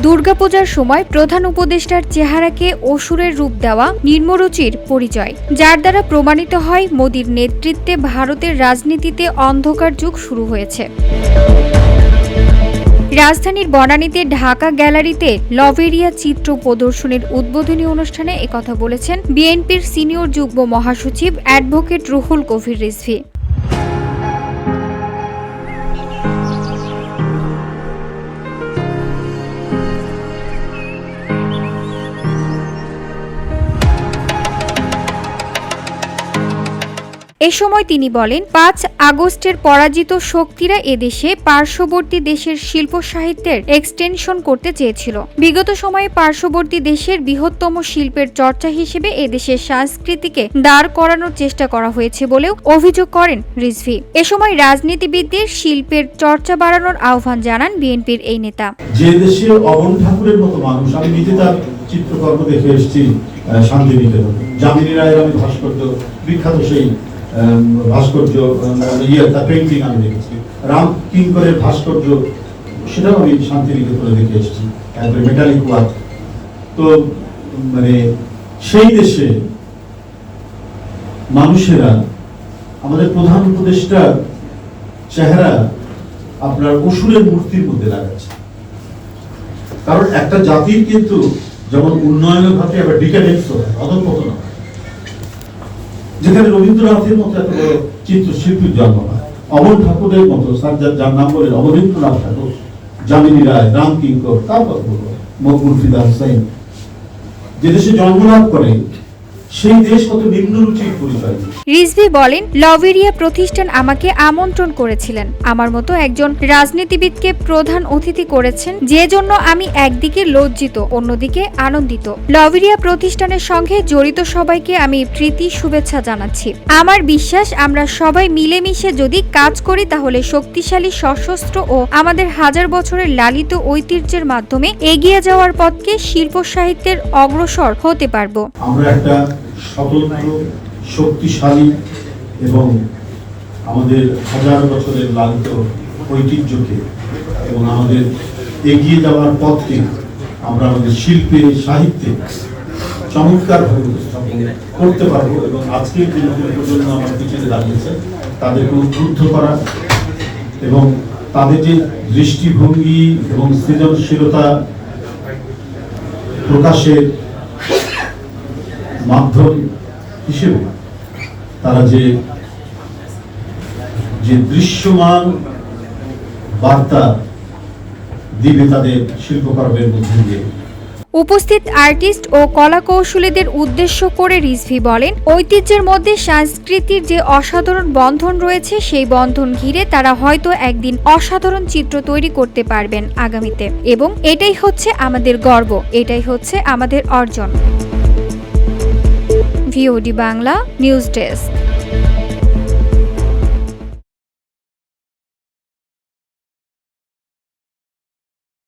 দুর্গাপূজার সময় প্রধান উপদেষ্টার চেহারাকে অসুরের রূপ দেওয়া নিম্নরুচির পরিচয়, যার দ্বারা প্রমাণিত হয় মোদির নেতৃত্বে ভারতের রাজনীতিতে অন্ধকার যুগ শুরু হয়েছে। রাজধানীর বনানীতে ঢাকা গ্যালারিতে লভেরিয়া চিত্র প্রদর্শনীর উদ্বোধনী অনুষ্ঠানে একথা বলেছেন বিএনপির সিনিয়র যুগ্ম মহাসচিব অ্যাডভোকেট রুহুল কবির রিজভী। এ সময় তিনি বলেন, ৫ আগস্টের পরাজিত শক্তিরা এদেশে পার্শ্ববর্তী দেশের শিল্প সাহিত্যের এক্সটেনশন করতে চেয়েছিল। বিগত সময়ে পার্শ্ববর্তী দেশের বৃহত্তম শিল্পের চর্চা হিসেবে এদেশের সংস্কৃতিকে দাঁড় করানোর চেষ্টা করা হয়েছে বলেও অভিযোগ করেন রিজভী। এ সময় রাজনীতিবিদদের শিল্পের চর্চা বাড়ানোর আহ্বান জানান বিএনপির এই নেতা। যে দেশে অবন ঠাকুরের মতো মানুষ, আমি নিজে তার চিত্রকর্ম দেখে এসেছি শান্তিনিকেতন, যামিনী রায়ের আমি ভাস্কর্য, বিখ্যাত সেই ভাস্কর্য তার পেইন্টিং আমি দেখেছি, রাম কিঙ্করের ভাস্কর্য সেটাও আমি শান্তিনিকেতনে দেখে এসেছি, একবারে মেটালিক ওয়ার্ক। তো মানে সেই দেশে মানুষেরা আমাদের প্রধান উপদেষ্টার চেহারা আপনার অসুরের মূর্তির মধ্যে লাগাচ্ছে। কারণ একটা জাতির কিন্তু যেমন উন্নয়নের ঘটে আবার ডিক্যাডেন্স হয়, অধঃপতন হয়। যেখানে রবীন্দ্রনাথের মতো এত বড় চিত্রশিল্পীর জন্ম হয়, অমর ঠাকুরের মতো যার নাম বলে অবনীন্দ্রনাথ ঠাকুর, যামিনী রায়, রাম কিঙ্কর, কার কথা বলবো, মকবুল ফিদা হুসাইন, যে দেশে জন্মলাভ করে সেই দেশ কত নিম্নরুচির পরিচয়। রিজভী বলেন, লভেরিয়া প্রতিষ্ঠান আমাকে আমন্ত্রণ করেছিলেন, আমার মতো একজন রাজনীতিবিদকে প্রধান অতিথি করেছেন, যে জন্য আমি একদিকে লজ্জিত, অন্যদিকে আনন্দিত। লভেরিয়া প্রতিষ্ঠানের সঙ্গে জড়িত সবাইকে আমি প্রীতি শুভেচ্ছা জানাচ্ছি। আমার বিশ্বাস আমরা সবাই মিলেমিশে যদি কাজ করি তাহলে শক্তিশালী, সশস্ত্র ও আমাদের হাজার বছরের লালিত ঐতিহ্যের মাধ্যমে এগিয়ে যাওয়ার পথকে শিল্প সাহিত্যের অগ্রসর হতে পারব। আমরা একটা স্বতন্ত্র, শক্তিশালী এবং আমাদের হাজার বছরের লালিত ঐতিহ্যকে এবং আমাদের এগিয়ে যাওয়ার পথকে আমরা আমাদের শিল্পে, সাহিত্যে চমৎকারভাবে উপস্থাপন করতে পারবো। এবং আজকের যে নতুন প্রজন্ম আমার পিছনে দাঁড়িয়েছে তাদেরকে উদ্বুদ্ধ করা এবং তাদের যে দৃষ্টিভঙ্গি এবং সৃজনশীলতা প্রকাশের মাধ্যম হিসেবে তারা যে দৃশ্যমান বার্তা দিবে তাদের শিল্পকর্মের মধ্যে দিয়ে। উপস্থিত আর্টিস্ট ও কলাকৌশলীদের উদ্দেশ্য করে রিজভী বলেন, ঐতিহ্যের মধ্যে সংস্কৃতির যে অসাধারণ বন্ধন রয়েছে সেই বন্ধন ঘিরে তারা হয়তো একদিন অসাধারণ চিত্র তৈরি করতে পারবেন আগামীতে, এবং এটাই হচ্ছে আমাদের গর্ব, এটাই হচ্ছে আমাদের অর্জন। VOD Bangla news desk.